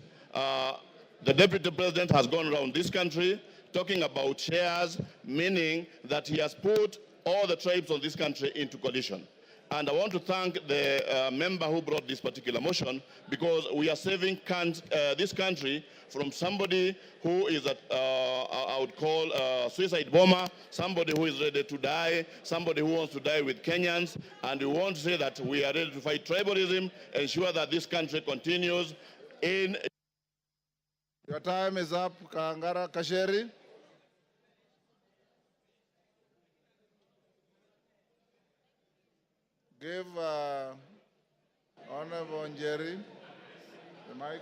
the Deputy President has gone around this country talking about shares, meaning that he has put all the tribes of this country into coalition. And I want to thank the member who brought this particular motion, because we are saving this country from somebody who is, I would call a suicide bomber, somebody who is ready to die, somebody who wants to die with Kenyans. And we want to say that we are ready to fight tribalism, ensure that this country continues in... Your time is up, Kangara Kasheri. Give Honorable Njeri the mic.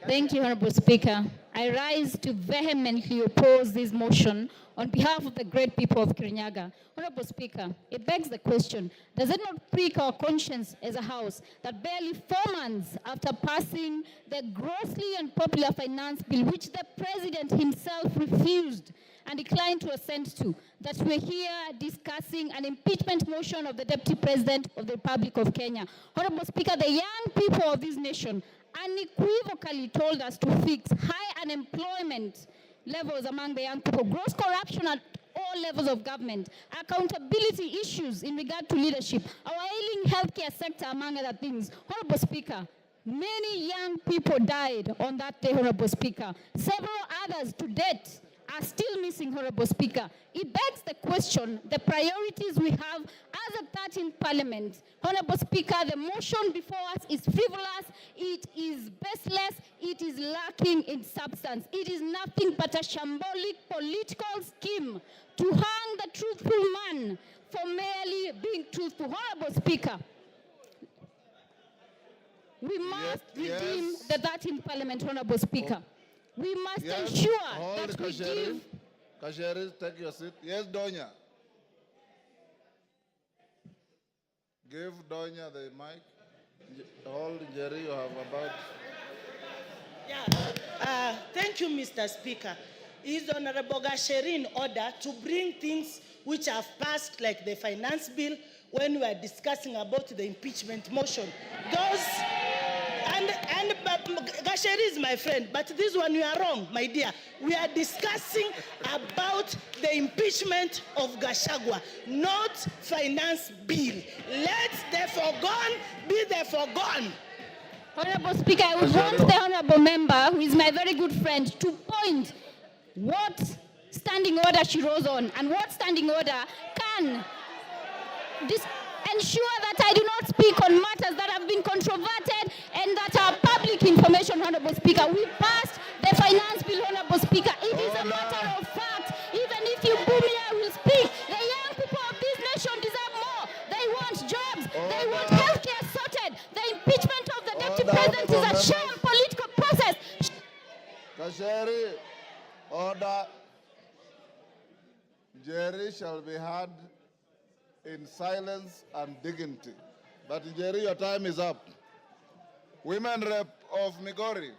Thank you, Honorable Speaker. I rise to vehemently oppose this motion on behalf of the great people of Kirinyaga. Honorable Speaker, it begs the question, does it not prick our conscience as a House that barely 4 months after passing the grossly unpopular finance bill, which the President himself refused and declined to assent to, that we're here discussing an impeachment motion of the Deputy President of the Republic of Kenya? Honorable Speaker, the young people of this nation unequivocally told us to fix high unemployment levels among the young people, gross corruption at all levels of government, accountability issues in regard to leadership, our ailing healthcare sector, among other things. Honorable Speaker, many young people died on that day, Honorable Speaker. Several others to date are still missing, Honorable Speaker. It begs the question, the priorities we have as a 13th Parliament. Honorable Speaker, the motion before us is frivolous, it is baseless, it is lacking in substance. It is nothing but a shambolic political scheme to hang the truthful man for merely being truthful. Honorable Speaker, we must redeem the 13th Parliament, Honorable Speaker. We must ensure that we give... Kasheri, take your seat. Yes, Donya. Give Donya the mic. Hold, Jerry, you have about... Yeah. Thank you, Mr. Speaker. Is Honorable Gachagua in order to bring things which have passed, like the finance bill, when we are discussing about the impeachment motion? Those... And Gachagua is my friend, but this one you are wrong, my dear. We are discussing about the impeachment of Gachagua, not finance bill. Let the foregone be the foregone. Honorable Speaker, I would want the honorable member, who is my very good friend, to point what standing order she rose on and what standing order can ensure that I do not speak on matters that have been controverted and that are public information Honorable Speaker. We passed the finance bill, Honorable Speaker. It is a matter of fact. Even if you boo me, I will speak. The young people of this nation deserve more. They want jobs. They want healthcare sorted. The impeachment of the deputy president is a sham political process. Kasheri, order. Jerry shall be heard in silence and dignity. But Jerry, your time is up. Women Rep of Migori.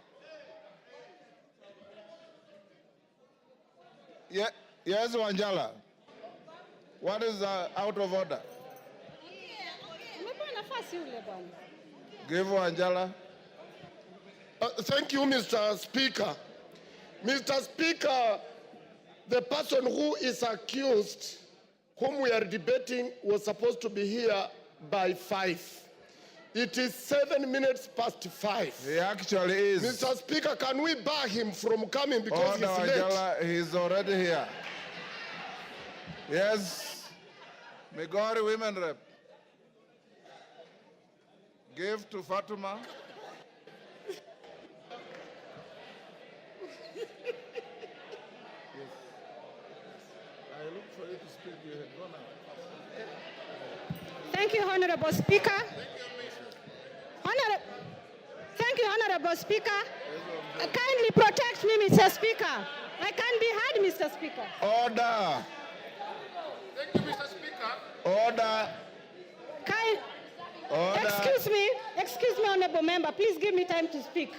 Yes, Wanjala. What is out of order? Give Wanjala. Thank you, Mr. Speaker. Mr. Speaker, the person who is accused, whom we are debating, was supposed to be here by 5. It is 7 minutes past 5. He actually is. Mr. Speaker, can we bar him from coming because he's late? Wanjala, he's already here. Yes. Migori Women Rep. Give to Fatuma. I look for you to speak. You had gone out. Thank you, Honorable Speaker. Thank you, Honorable Speaker. Kindly protect me, Mr. Speaker. I can't be heard, Mr. Speaker. Order. Thank you, Mr. Speaker. Order. Order. Excuse me, Honorable Member. Please give me time to speak.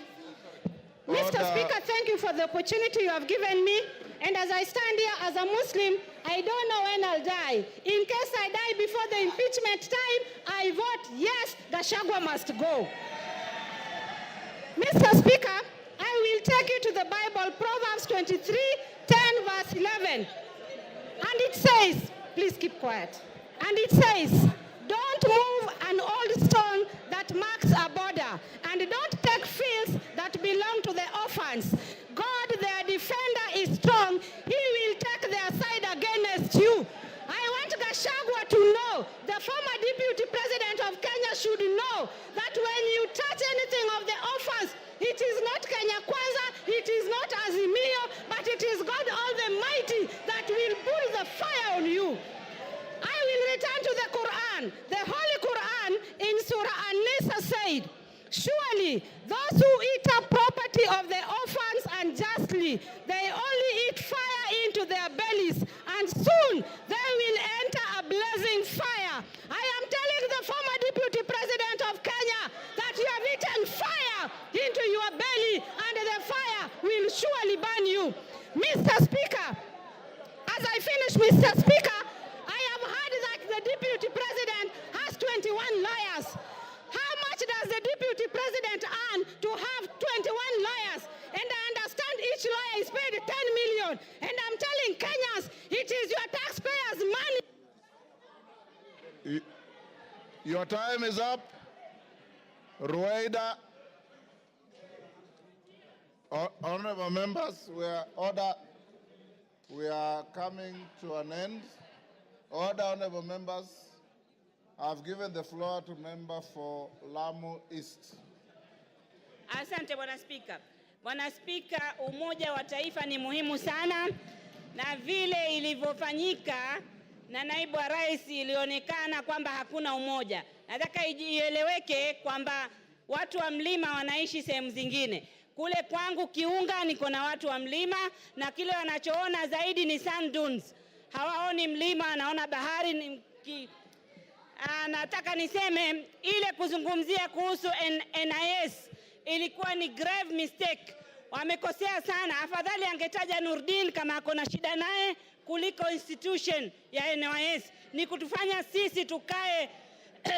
Order. Mr. Speaker, thank you for the opportunity you have given me. And as I stand here as a Muslim, I don't know when I'll die. In case I die before the impeachment time, I vote yes, GACHAGUA must go. Mr. Speaker, I will take you to the Bible, Proverbs 23, 10 verse 11. And it says, please keep quiet. And it says, don't move an old stone that marks a border, and don't take fields that belong to the orphans. God, their defender, is strong. He will take their side against you. I want GACHAGUA to know, the former deputy president of Kenya should know that when you touch anything of the orphans, it is not Kenya Kwanza, it is not Azimio, but it is God Almighty that will put the fire on you. I will return to the Quran. The Holy Quran in Surah An-Nisa said, surely those who eat up property of the orphans unjustly, they only eat fire into their bellies, and soon they will enter a blazing fire. I am telling the former deputy president of Kenya that you have eaten fire into your belly, and the fire will surely burn you. Mr. Speaker, as I finish, Mr. Speaker, I have heard that the deputy president has 21 lawyers. How much does the deputy president earn to have 21 lawyers? And I understand each lawyer is paid 10 million. And I'm telling Kenyans, it is your taxpayers' money. Your time is up. Rueda. Honorable members, we are coming to an end. Order, honorable members. I've given the floor to member for Lamu East. Asante Bwana Spika. Bwana Spika, umoja wa taifa ni muhimu sana, na vile ilivyofanyika na naibu wa rais ilionekana kwamba hakuna umoja. Nataka ieleweke kwamba watu wa mlima wanaishi sehemu zingine. Kule kwangu Kiunga niko na watu wa mlima, na kile wanachoona zaidi ni sand dunes. Hawaoni mlima, wanaona bahari. Nataka niseme ile kuzungumzia kuhusu NIS ilikuwa ni grave mistake. Wamekosea sana. Afadhali angetaja Nurdin kama akona shida naye kuliko institution ya NIS. Ni kutufanya sisi tukae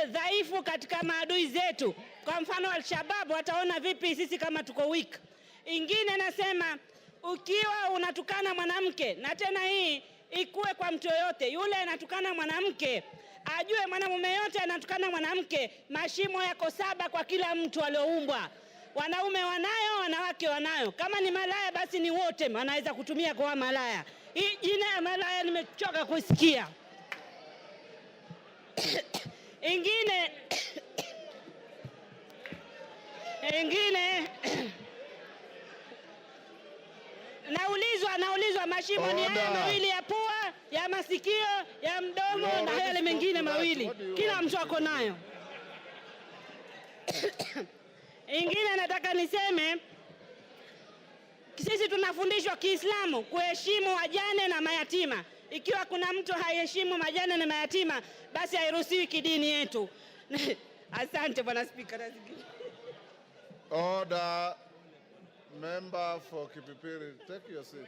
dhaifu katika maadui zetu. Kwa mfano Al-Shabaab wataona vipi sisi kama tuko weak. Ingine nasema, ukiwa unatukana mwanamke, na tena hii ikuwe kwa mtu yoyote, yule anatukana mwanamke ajue mwanamume yote anatukana mwanamke, mashimo yako 7 kwa kila mtu alioumbwa. Wanaume wanayo, wanawake wanayo. Kama ni malaya basi ni wote wanaweza kutumia kwa malaya. Hii jina ya malaya nimechoka kusikia. mashimo ni haya mawili ya pua, ya masikio, ya mdomo na yale mengine mawili. Kila mtu ako nayo. Ingine nataka niseme, sisi tunafundishwa Kiislamu kuheshimu wajane na mayatima. Ikiwa kuna mtu haiheshimu majane na mayatima, basi hairuhusiwi kidini yetu. Asante Bwana Spika. Order. Member for Kipipiri, take your seat.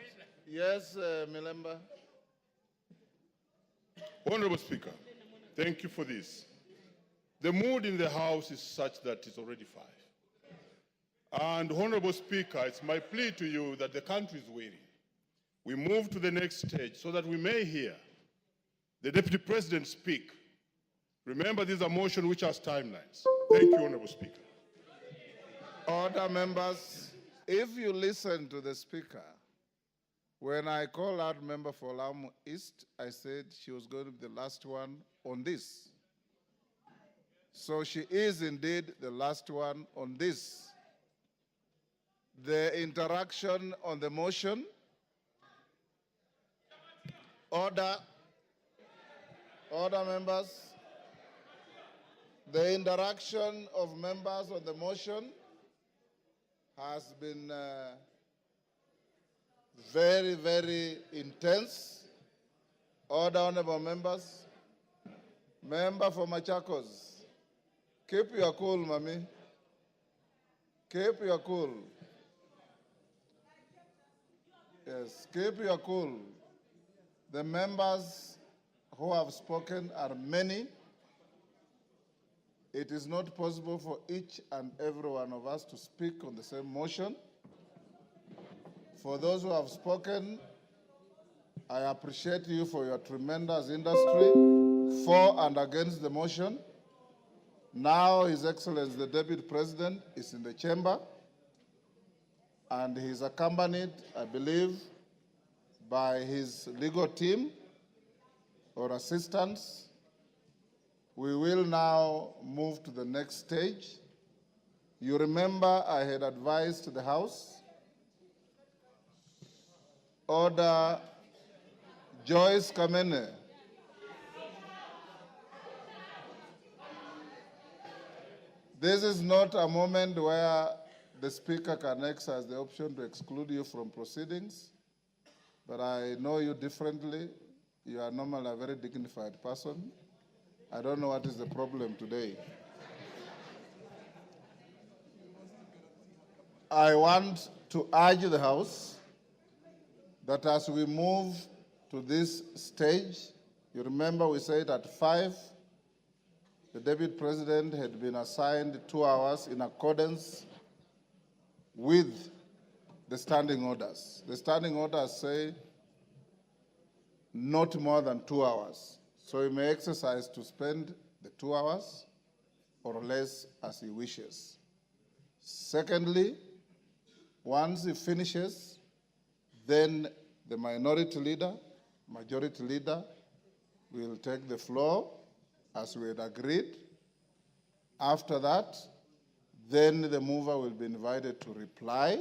Yes, Milemba. Honorable Speaker, thank you for this. The mood in the House is such that it's already 5. And Honorable Speaker, it's my plea to you that the country is waiting. We move to the next stage so that we may hear the Deputy President speak. Remember, these are motions which has timelines. Thank you, Honorable Speaker. Order, members. If you listen to the Speaker, when I called out member for Lamu East, I said she was going to be the last one on this. So she is indeed the last one on this. The interaction on the motion. Order. Order, members. The interaction of members on the motion has been very, very intense. Order, honorable members. Member for Machakos, keep your cool, Mami. Keep your cool. Yes, keep your cool. The members who have spoken are many. It is not possible for each and every one of us to speak on the same motion. For those who have spoken, I appreciate you for your tremendous industry for and against the motion. Now, His Excellency, the Deputy President, is in the chamber, and he is accompanied, I believe, by his legal team or assistants. We will now move to the next stage. You remember I had advised the House. Order. Joyce Kamene. This is not a moment where the Speaker can exercise the option to exclude you from proceedings, but I know you differently. You are normally a very dignified person. I don't know what is the problem today. I want to urge the House that as we move to this stage, you remember we said at 5, the Deputy President had been assigned 2 hours in accordance with the standing orders. The standing orders say not more than 2 hours. So he may exercise to spend the 2 hours or less as he wishes. Secondly, once he finishes, then the minority leader, majority leader will take the floor as we had agreed. After that, then the mover will be invited to reply.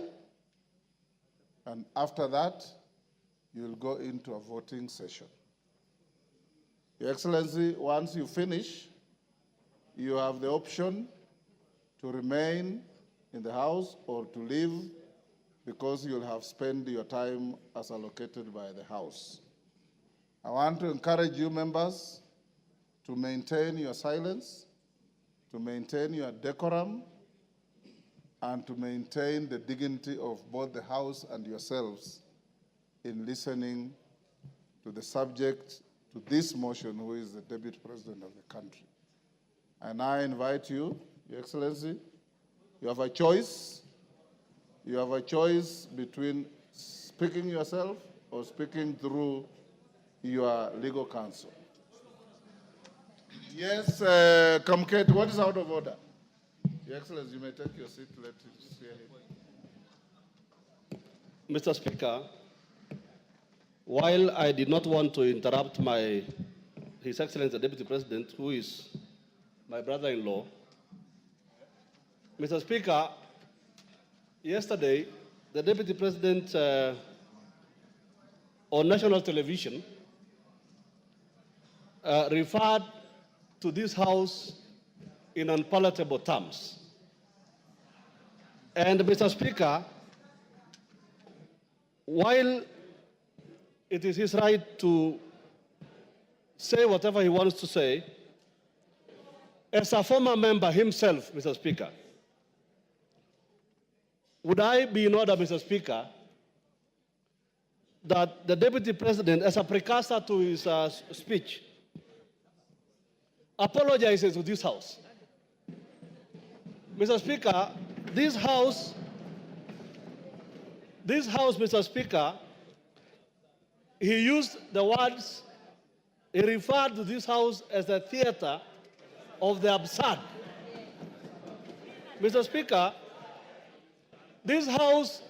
And after that, you will go into a voting session. Your Excellency, once you finish, you have the option to remain in the House or to leave because you'll have spent your time as allocated by the House. I want to encourage you members to maintain your silence, to maintain your decorum, and to maintain the dignity of both the House and yourselves in listening to the subject to this motion, who is the Deputy President of the country. And I invite you, Your Excellency, you have a choice. You have a choice between speaking yourself or speaking through your legal counsel. Yes, Kamket, what is out of order? Your Excellency, you may take your seat. Let us hear him. Mr. Speaker, while I did not want to interrupt His Excellency the Deputy President, who is my brother-in-law, Mr. Speaker, yesterday the Deputy President on national television referred to this House in unpalatable terms. And Mr. Speaker, while it is his right to say whatever he wants to say, as a former member himself, Mr. Speaker, would I be in order, Mr. Speaker, that the Deputy President, as a precursor to his speech, apologizes to this House? Mr. Speaker, this House, Mr. Speaker, he used the words, he referred to this House as a theater of the absurd. Mr. Speaker, this House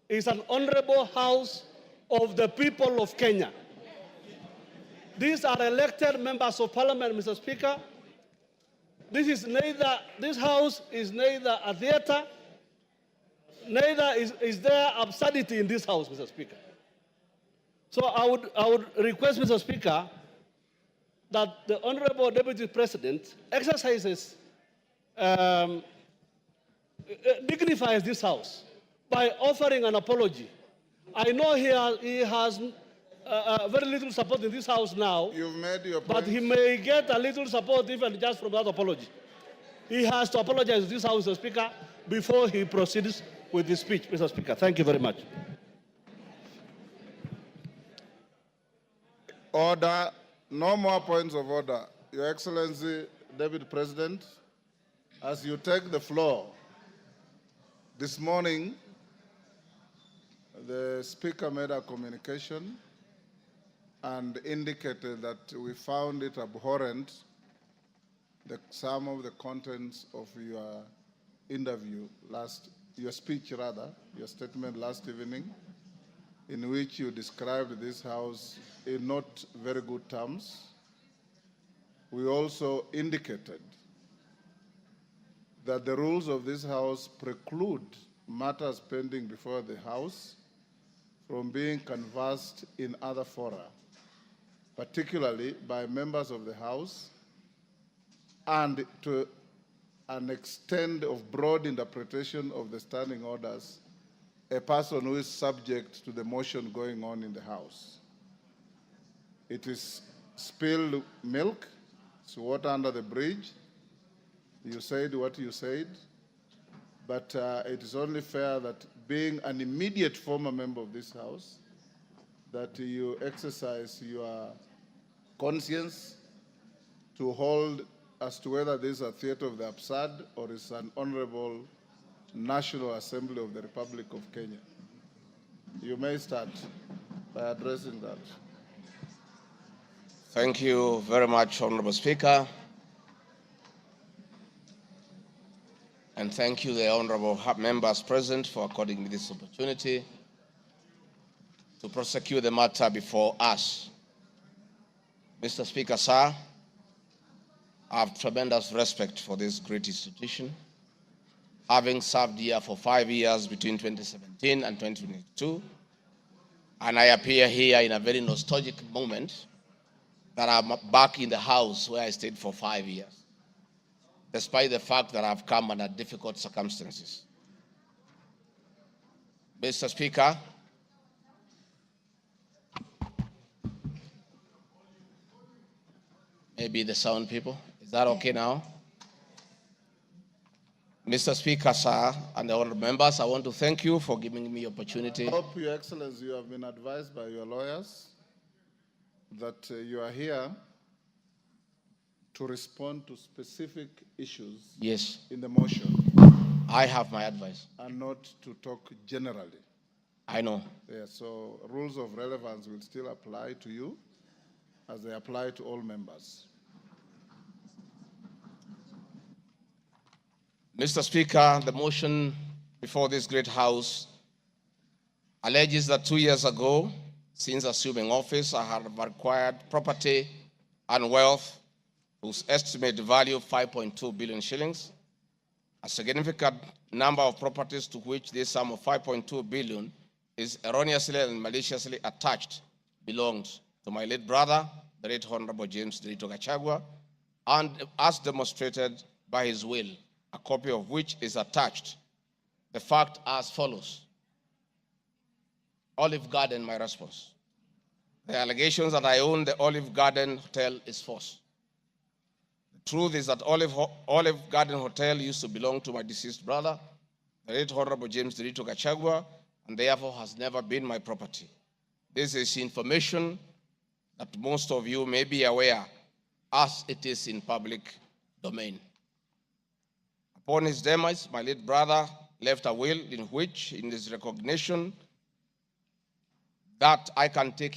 is an honorable House of the people of Kenya. These are elected members of Parliament, Mr. Speaker. This House is neither a theater, neither is there absurdity in this House, Mr. Speaker. So I would request, Mr. Speaker, that the Honorable Deputy President exercises, dignifies this House by offering an apology. I know he has very little support in this House now. You've made your point. But he may get a little support even just from that apology. He has to apologize to this House, Mr. Speaker, before he proceeds with his speech, Mr. Speaker. Thank you very much. Order. No more points of order. Your Excellency, Deputy President, as you take the floor, this morning, the Speaker made a communication and indicated that we found it abhorrent, some of the contents of your interview your speech rather, your statement last evening, in which you described this House in not very good terms. We also indicated that the rules of this House preclude matters pending before the House from being canvassed in other fora, particularly by members of the House, and to an extent of broad interpretation of the standing orders, a person who is subject to the motion going on in the House. It is spilled milk, it's water under the bridge. You said what you said, but it is only fair that being an immediate former member of this House, that you exercise your conscience to hold as to whether this is a theater of the absurd or is an honorable National Assembly of the Republic of Kenya. You may start by addressing that. Thank you very much, Honorable Speaker. And thank you, the honorable members present, for according me this opportunity to prosecute the matter before us. Mr. Speaker, sir, I have tremendous respect for this great institution, having served here for 5 years between 2017 and 2022, and I appear here in a very nostalgic moment that I'm back in the House where I stayed for 5 years, despite the fact that I've come under difficult circumstances. Mr. Speaker, maybe the sound people, is that okay now? Mr. Speaker, sir, and the honorable members, I want to thank you for giving me the opportunity. I hope, Your Excellency, you have been advised by your lawyers that you are here to respond to specific issues in the motion. I have my advice. And not to talk generally. I know. Yeah, so rules of relevance will still apply to you as they apply to all members. Mr. Speaker, the motion before this great House alleges that 2 years ago, since assuming office, I have acquired property and wealth whose estimated value 5.2 billion shillings, a significant number of properties to which this sum of 5.2 billion is erroneously and maliciously attached belongs to my late brother, the late Honorable James GACHAGUA, and as demonstrated by his will, a copy of which is attached. The fact as follows. Olive Garden, my response. The allegations that I own the Olive Garden Hotel is false. The truth is that Olive Garden Hotel used to belong to my deceased brother, the late Honorable James GACHAGUA, and therefore has never been my property. This is information that most of you may be aware as it is in public domain. Upon his demise, my late brother left a will in which, in his recognition that I can take